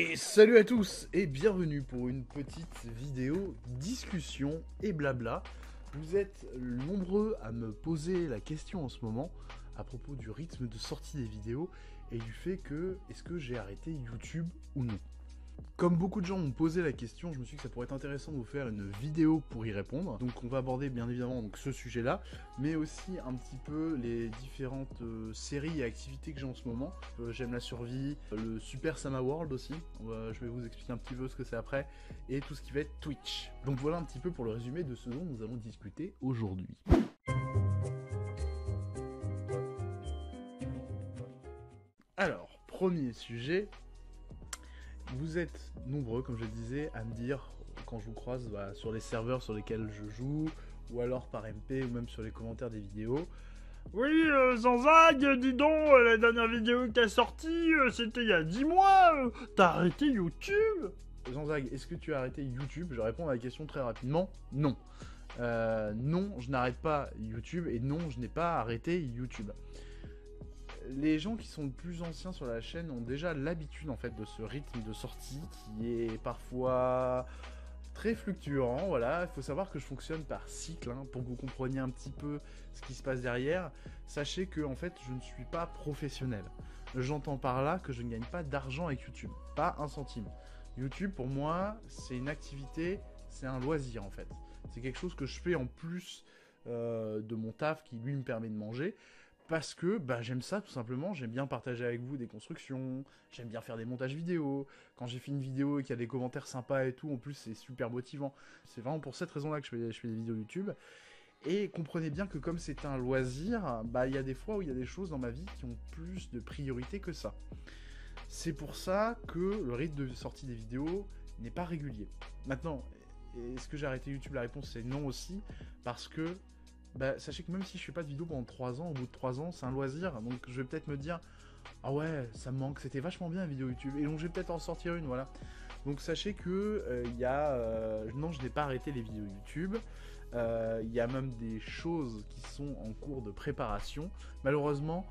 Hey, salut à tous et bienvenue pour une petite vidéo discussion et blabla. Vous êtes nombreux à me poser la question en ce moment à propos du rythme de sortie des vidéos et du fait que est-ce que j'ai arrêté YouTube ou non. Comme beaucoup de gens m'ont posé la question, je me suis dit que ça pourrait être intéressant de vous faire une vidéo pour y répondre. Donc on va aborder bien évidemment ce sujet-là, mais aussi un petit peu les différentes séries et activités que j'ai en ce moment. J'aime la survie, le Super Sama World aussi, je vais vous expliquer un petit peu ce que c'est après, et tout ce qui va être Twitch. Donc voilà un petit peu pour le résumé de ce dont nous allons discuter aujourd'hui. Alors, premier sujet. Vous êtes nombreux, comme je le disais, à me dire, quand je vous croise sur les serveurs sur lesquels je joue, ou alors par MP, ou même sur les commentaires des vidéos. Oui, Zanzag, dis donc, la dernière vidéo que t'as sortie, c'était il y a 10 mois, t'as arrêté YouTube? Zanzag, est-ce que tu as arrêté YouTube? Je réponds à la question très rapidement, non. Non, je n'arrête pas YouTube, et non, je n'ai pas arrêté YouTube. Les gens qui sont le plus anciens sur la chaîne ont déjà l'habitude en fait de ce rythme de sortie qui est parfois très fluctuant. Voilà, il faut savoir que je fonctionne par cycle pour que vous compreniez un petit peu ce qui se passe derrière. Sachez que en fait je ne suis pas professionnel. J'entends par là que je ne gagne pas d'argent avec YouTube, pas un centime. YouTube pour moi c'est une activité, c'est un loisir en fait. C'est quelque chose que je fais en plus de mon taf qui lui me permet de manger. Parce que j'aime ça tout simplement, j'aime bien partager avec vous des constructions, j'aime bien faire des montages vidéo, quand j'ai fait une vidéo et qu'il y a des commentaires sympas et tout, en plus c'est super motivant. C'est vraiment pour cette raison là que je fais des vidéos YouTube. Et comprenez bien que comme c'est un loisir, il y a des fois où il y a des choses dans ma vie qui ont plus de priorité que ça. C'est pour ça que le rythme de sortie des vidéos n'est pas régulier. Maintenant, est-ce que j'ai arrêté YouTube? La réponse c'est non aussi, parce que sachez que même si je fais pas de vidéo pendant 3 ans, au bout de 3 ans, c'est un loisir, donc je vais peut-être me dire ah ouais, ça me manque, c'était vachement bien la vidéo YouTube, et donc je vais peut-être en sortir une, voilà. Donc sachez que non, je n'ai pas arrêté les vidéos YouTube, il y a même des choses qui sont en cours de préparation, malheureusement.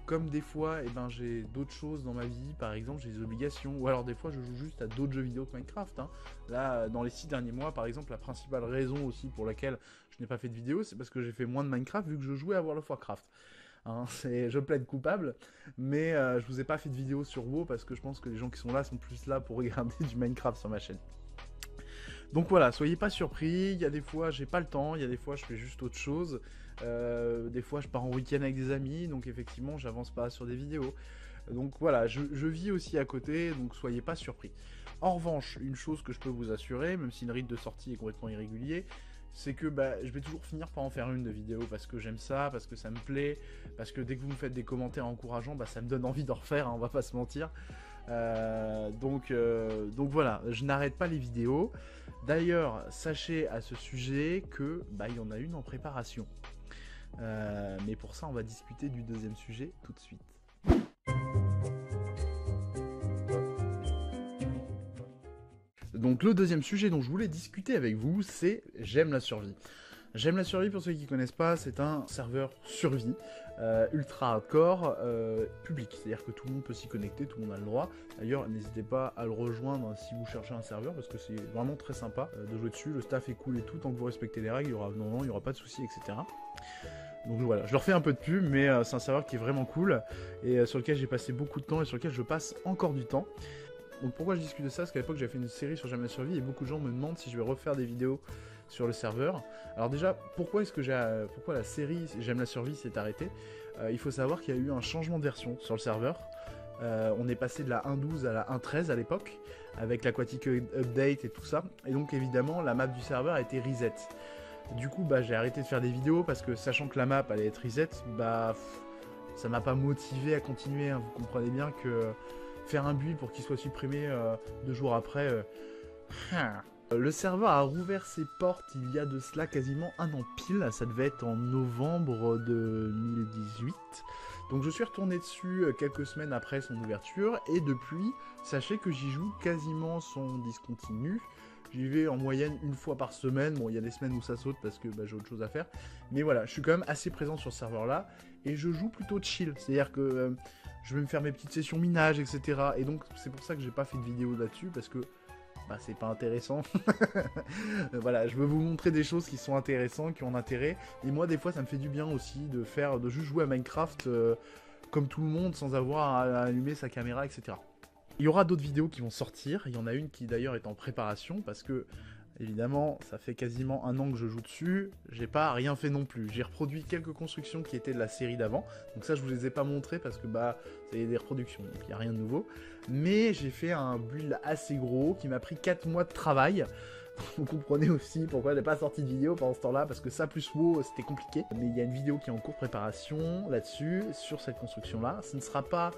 Comme des fois, j'ai d'autres choses dans ma vie, par exemple j'ai des obligations, ou alors des fois je joue juste à d'autres jeux vidéo que Minecraft. Là, dans les 6 derniers mois, par exemple, la principale raison aussi pour laquelle je n'ai pas fait de vidéo, c'est parce que j'ai fait moins de Minecraft vu que je jouais à World of Warcraft. Je plaide coupable, mais je vous ai pas fait de vidéo sur WoW parce que je pense que les gens qui sont plus là pour regarder du Minecraft sur ma chaîne. Donc voilà, soyez pas surpris, il y a des fois j'ai pas le temps, il y a des fois je fais juste autre chose. Des fois je pars en week-end avec des amis, donc effectivement j'avance pas sur des vidéos. Donc voilà, je vis aussi à côté, donc soyez pas surpris. En revanche, une chose que je peux vous assurer, même si le rythme de sortie est complètement irrégulier, c'est que je vais toujours finir par en faire une de vidéo parce que j'aime ça, parce que ça me plaît, parce que dès que vous me faites des commentaires encourageants, ça me donne envie d'en refaire, on va pas se mentir. Donc voilà, je n'arrête pas les vidéos. D'ailleurs, sachez à ce sujet que il y en a une en préparation. Mais pour ça, on va discuter du deuxième sujet tout de suite. Donc le deuxième sujet dont je voulais discuter avec vous, c'est J'aime la survie. J'aime la survie, pour ceux qui ne connaissent pas, c'est un serveur survie, ultra hardcore, public. C'est-à-dire que tout le monde peut s'y connecter, tout le monde a le droit. D'ailleurs, n'hésitez pas à le rejoindre si vous cherchez un serveur, parce que c'est vraiment très sympa de jouer dessus. Le staff est cool et tout, tant que vous respectez les règles, il n'y aura pas de soucis, etc. Donc voilà, je leur fais un peu de pub, mais c'est un serveur qui est vraiment cool, et sur lequel j'ai passé beaucoup de temps, et sur lequel je passe encore du temps. Donc pourquoi je discute de ça? Parce qu'à l'époque j'avais fait une série sur J'aime la survie, et beaucoup de gens me demandent si je vais refaire des vidéos sur le serveur. Alors déjà, pourquoi la série J'aime la survie s'est arrêtée? Il faut savoir qu'il y a eu un changement de version sur le serveur. On est passé de la 1.12 à la 1.13 à l'époque, avec l'Aquatic Update et tout ça. Et donc évidemment, la map du serveur a été reset. Du coup, j'ai arrêté de faire des vidéos parce que sachant que la map allait être reset, ça m'a pas motivé à continuer. Vous comprenez bien que faire un build pour qu'il soit supprimé 2 jours après... Le serveur a rouvert ses portes il y a de cela quasiment un an pile, ça devait être en novembre 2018. Donc je suis retourné dessus quelques semaines après son ouverture, et depuis, sachez que j'y joue quasiment sans discontinu. J'y vais en moyenne une fois par semaine. Bon, il y a des semaines où ça saute parce que j'ai autre chose à faire. Mais voilà, je suis quand même assez présent sur ce serveur-là. et je joue plutôt chill. C'est-à-dire que je vais me faire mes petites sessions minage, etc. Et donc c'est pour ça que j'ai pas fait de vidéo là-dessus, parce que bah, c'est pas intéressant. Voilà, je veux vous montrer des choses qui sont intéressantes, qui ont un intérêt. Et moi, des fois, ça me fait du bien aussi de juste jouer à Minecraft comme tout le monde, sans avoir à allumer sa caméra, etc. Il y aura d'autres vidéos qui vont sortir. Il y en a une qui d'ailleurs est en préparation, parce que évidemment, ça fait quasiment 1 an que je joue dessus, j'ai pas rien fait non plus. J'ai reproduit quelques constructions qui étaient de la série d'avant, donc ça je vous les ai pas montrées parce que bah c'est des reproductions, donc il n'y a rien de nouveau. Mais j'ai fait un build assez gros qui m'a pris 4 mois de travail. Vous comprenez aussi pourquoi j'ai pas sorti de vidéo pendant ce temps-là, parce que ça plus WoW c'était compliqué. Mais il y a une vidéo qui est en cours de préparation là-dessus, sur cette construction-là. Ce ne sera pas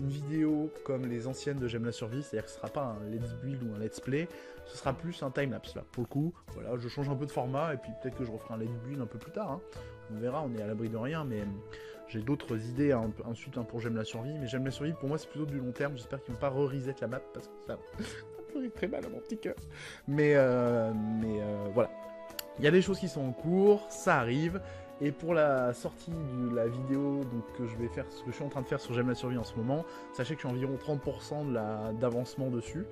une vidéo comme les anciennes de J'aime la survie, c'est-à-dire que ce sera pas un let's build ou un let's play, ce sera plus un timelapse là. Pour le coup, voilà, je change un peu de format et puis peut-être que je referai un let's build un peu plus tard. Hein. On verra, on est à l'abri de rien, mais j'ai d'autres idées ensuite pour J'aime la survie. Mais J'aime la survie, pour moi, c'est plutôt du long terme. J'espère qu'ils vont pas re-reset la map parce que ça ferait très mal à mon petit cœur. Mais voilà. Il y a des choses qui sont en cours, ça arrive. Et pour la sortie de la vidéo donc, que je vais faire, ce que je suis en train de faire sur J'aime la survie en ce moment, sachez que je suis environ 30% d'avancement dessus.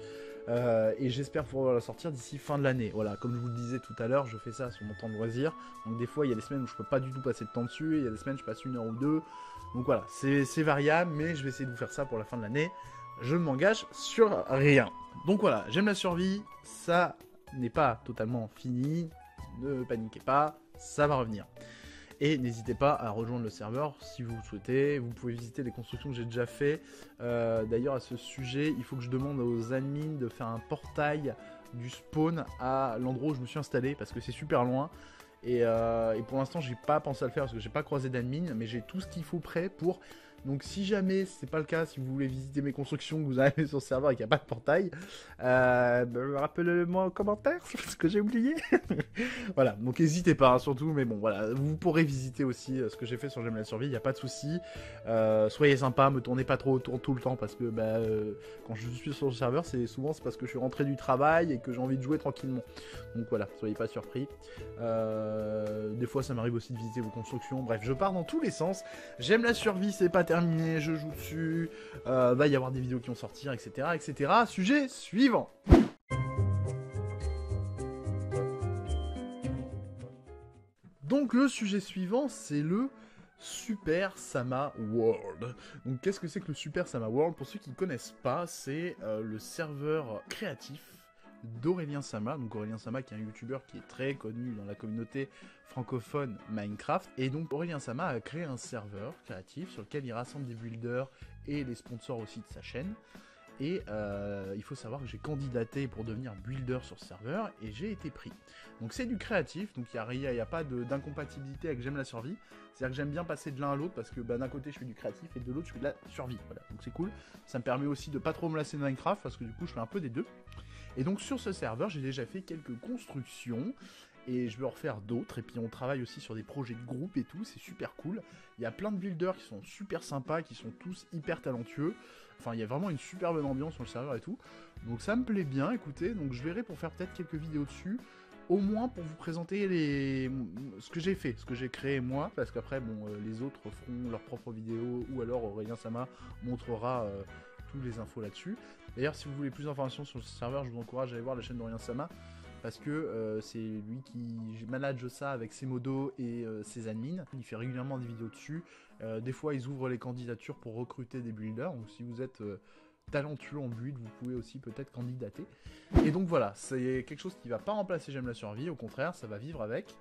Et j'espère pouvoir la sortir d'ici fin de l'année. Voilà, comme je vous le disais tout à l'heure, je fais ça sur mon temps de loisir. Donc des fois, il y a des semaines où je peux pas du tout passer de temps dessus, et il y a des semaines où je passe 1 heure ou 2. Donc voilà, c'est variable, mais je vais essayer de vous faire ça pour la fin de l'année. Je ne m'engage sur rien. Donc voilà, J'aime la survie, ça n'est pas totalement fini. Ne paniquez pas, ça va revenir. Et n'hésitez pas à rejoindre le serveur si vous le souhaitez. Vous pouvez visiter les constructions que j'ai déjà fait. D'ailleurs, à ce sujet, il faut que je demande aux admins de faire un portail du spawn à l'endroit où je me suis installé, parce que c'est super loin. Et pour l'instant, j'ai pas pensé à le faire parce que j'ai pas croisé d'admin, mais j'ai tout ce qu'il faut prêt pour. Donc si jamais c'est pas le cas, si vous voulez visiter mes constructions, que vous arrivez sur le serveur et qu'il n'y a pas de portail, rappelez-le-moi en commentaire, c'est ce que j'ai oublié. Voilà, donc n'hésitez pas, hein, surtout, mais bon, voilà, vous pourrez visiter aussi ce que j'ai fait sur J'aime la survie, il n'y a pas de souci. Soyez sympa, me tournez pas trop autour tout le temps, parce que quand je suis sur le serveur, c'est parce que je suis rentré du travail et que j'ai envie de jouer tranquillement. Donc voilà, soyez pas surpris. Des fois, ça m'arrive aussi de visiter vos constructions, bref, je pars dans tous les sens. J'aime la survie, c'est pas terminé, je joue dessus, va y avoir des vidéos qui vont sortir, etc., etc. Sujet suivant. Donc le sujet suivant, c'est le Super Sama World. Donc qu'est-ce que c'est que le Super Sama World? Pour ceux qui ne connaissent pas, c'est le serveur créatif d'Aurélien Sama. Donc Aurélien Sama qui est un youtubeur qui est très connu dans la communauté francophone Minecraft. Et donc Aurélien Sama a créé un serveur créatif sur lequel il rassemble des builders et les sponsors aussi de sa chaîne. Et il faut savoir que j'ai candidaté pour devenir builder sur ce serveur et j'ai été pris. Donc c'est du créatif, donc il n'y a pas d'incompatibilité avec J'aime la survie. C'est-à-dire que j'aime bien passer de l'un à l'autre parce que d'un côté je fais du créatif et de l'autre je fais de la survie. Voilà, donc c'est cool. Ça me permet aussi de pas trop me lasser de Minecraft parce que du coup je fais un peu des deux. Et donc sur ce serveur j'ai déjà fait quelques constructions. Et je vais en refaire d'autres, et puis on travaille aussi sur des projets de groupe et tout, c'est super cool. Il y a plein de builders qui sont super sympas, qui sont tous hyper talentueux. Enfin, il y a vraiment une super bonne ambiance sur le serveur et tout. Donc ça me plaît bien, écoutez, donc je verrai pour faire peut-être quelques vidéos dessus. Au moins pour vous présenter ce que j'ai fait, ce que j'ai créé moi, parce qu'après, bon, les autres feront leurs propres vidéos, ou alors Aurélien Sama montrera toutes les infos là-dessus. D'ailleurs, si vous voulez plus d'informations sur ce serveur, je vous encourage à aller voir la chaîne d'Aurélien Sama. Parce que c'est lui qui manage ça avec ses modos et ses admins. Il fait régulièrement des vidéos dessus. Des fois, ils ouvrent les candidatures pour recruter des builders. Donc si vous êtes talentueux en build, vous pouvez aussi peut-être candidater. Et donc voilà, c'est quelque chose qui va pas remplacer J'aime la survie. Au contraire, ça va vivre avec.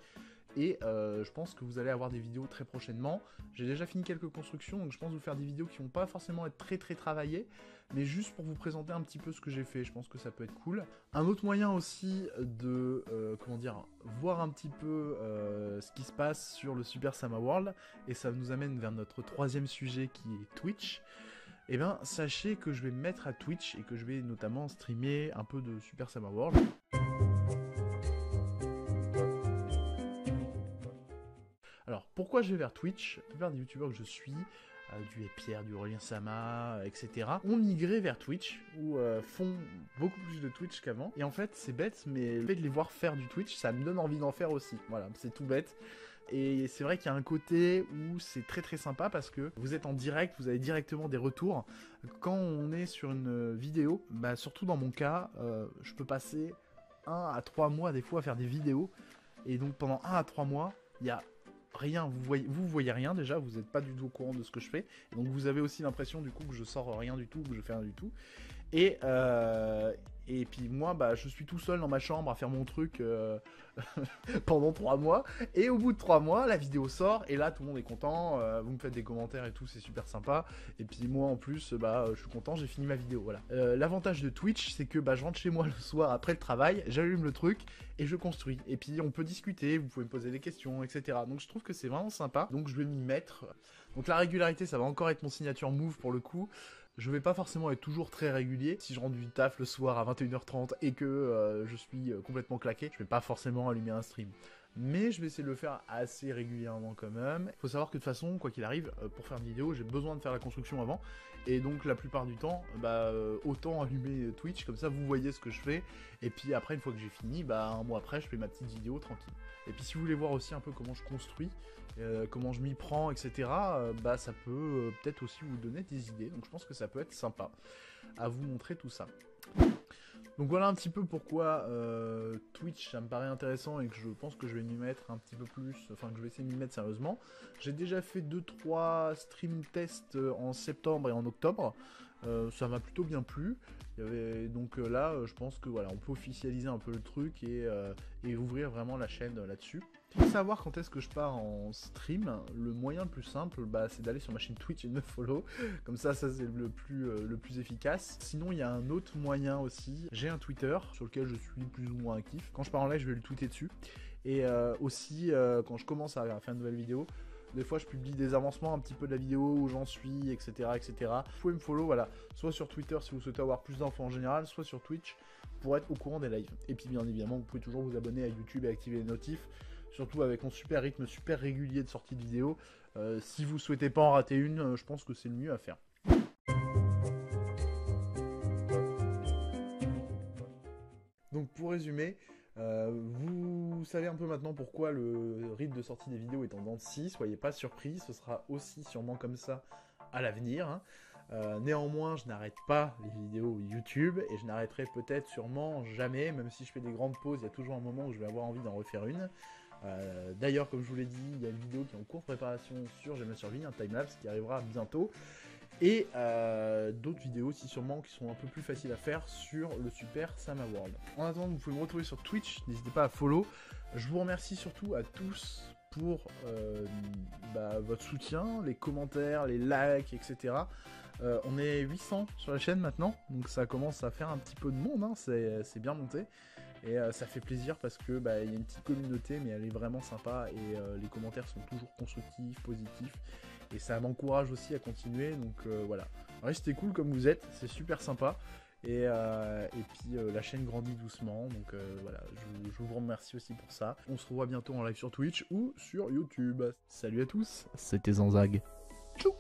Et je pense que vous allez avoir des vidéos très prochainement. J'ai déjà fini quelques constructions, donc je pense vous faire des vidéos qui vont pas forcément être très travaillées, mais juste pour vous présenter un petit peu ce que j'ai fait. Je pense que ça peut être cool. Un autre moyen aussi de voir un petit peu ce qui se passe sur le Super Sama World, et ça nous amène vers notre troisième sujet qui est Twitch. Et bien sachez que je vais me mettre à Twitch et que je vais notamment streamer un peu de Super Sama World. Alors, pourquoi je vais vers Twitch? La plupart des youtubeurs que je suis, du Pierre, du Aurélien Sama, etc., ont migré vers Twitch, ou font beaucoup plus de Twitch qu'avant. Et en fait, c'est bête, mais le fait de les voir faire du Twitch, ça me donne envie d'en faire aussi. Voilà, c'est tout bête. Et c'est vrai qu'il y a un côté où c'est très très sympa parce que vous êtes en direct, vous avez directement des retours. Quand on est sur une vidéo, bah surtout dans mon cas, je peux passer 1 à 3 mois des fois à faire des vidéos. Et donc pendant 1 à 3 mois, il y a rien, vous voyez rien déjà, vous n'êtes pas du tout au courant de ce que je fais. Et donc vous avez aussi l'impression du coup que je sors rien du tout, que je fais rien du tout. Et puis moi, bah, je suis tout seul dans ma chambre à faire mon truc pendant 3 mois. Et au bout de 3 mois, la vidéo sort. Et là, tout le monde est content. Vous me faites des commentaires et tout, c'est super sympa. Et puis moi, en plus, bah, je suis content, j'ai fini ma vidéo. Voilà. L'avantage de Twitch, c'est que bah, je rentre chez moi le soir après le travail, j'allume le truc et je construis. Et puis on peut discuter, vous pouvez me poser des questions, etc. Donc je trouve que c'est vraiment sympa. Donc je vais m'y mettre. Donc la régularité, ça va encore être mon signature move pour le coup. Je vais pas forcément être toujours très régulier. Si je rentre du taf le soir à 21h30 et que je suis complètement claqué, je vais pas forcément allumer un stream. Mais je vais essayer de le faire assez régulièrement quand même. Faut savoir que de toute façon, quoi qu'il arrive, pour faire une vidéo, j'ai besoin de faire la construction avant. Et donc la plupart du temps, bah, autant allumer Twitch, comme ça vous voyez ce que je fais. Et puis après, une fois que j'ai fini, bah, un mois après, je fais ma petite vidéo tranquille. Et puis si vous voulez voir aussi un peu comment je construis, comment je m'y prends, etc., bah, ça peut peut-être aussi vous donner des idées. Donc je pense que ça peut être sympa à vous montrer tout ça. Donc voilà un petit peu pourquoi Twitch ça me paraît intéressant et que je pense que je vais m'y mettre un petit peu plus, enfin que je vais essayer de m'y mettre sérieusement. J'ai déjà fait 2-3 stream tests en septembre et en octobre, ça m'a plutôt bien plu. Donc là je pense que voilà, on peut officialiser un peu le truc et ouvrir vraiment la chaîne là-dessus. Pour savoir quand est-ce que je pars en stream, le moyen le plus simple, bah, c'est d'aller sur ma chaîne Twitch et de me follow. Comme ça c'est le plus efficace. Sinon, il y a un autre moyen aussi. J'ai un Twitter sur lequel je suis plus ou moins actif. Quand je pars en live, je vais le tweeter dessus. Et aussi, quand je commence à faire une nouvelle vidéo, des fois je publie des avancements un petit peu de la vidéo, où j'en suis, etc., etc. Vous pouvez me follow, voilà, soit sur Twitter si vous souhaitez avoir plus d'infos en général, soit sur Twitch pour être au courant des lives. Et puis bien évidemment, vous pouvez toujours vous abonner à YouTube et activer les notifs. Surtout avec mon super rythme, super régulier de sortie de vidéos. Si vous souhaitez pas en rater une, je pense que c'est le mieux à faire. Donc pour résumer, vous savez un peu maintenant pourquoi le rythme de sortie des vidéos est en dents de scie. Soyez pas surpris, ce sera aussi sûrement comme ça à l'avenir. Hein. Néanmoins, je n'arrête pas les vidéos YouTube et je n'arrêterai peut-être sûrement jamais, même si je fais des grandes pauses, il y a toujours un moment où je vais avoir envie d'en refaire une. D'ailleurs, comme je vous l'ai dit, il y a une vidéo qui est en cours de préparation sur J'aime la survie, un timelapse qui arrivera bientôt. Et d'autres vidéos aussi sûrement qui sont un peu plus faciles à faire sur le Super Sama World. En attendant, vous pouvez me retrouver sur Twitch, n'hésitez pas à follow. Je vous remercie surtout à tous pour votre soutien, les commentaires, les likes, etc. On est 800 sur la chaîne maintenant, donc ça commence à faire un petit peu de monde, hein, c'est bien monté. Et ça fait plaisir parce que y a une petite communauté, mais elle est vraiment sympa et les commentaires sont toujours constructifs, positifs. Et ça m'encourage aussi à continuer, donc voilà. Restez cool comme vous êtes, c'est super sympa. Et puis la chaîne grandit doucement, donc voilà, je vous remercie aussi pour ça. On se revoit bientôt en live sur Twitch ou sur YouTube. Salut à tous, c'était Zanzag. Tchou.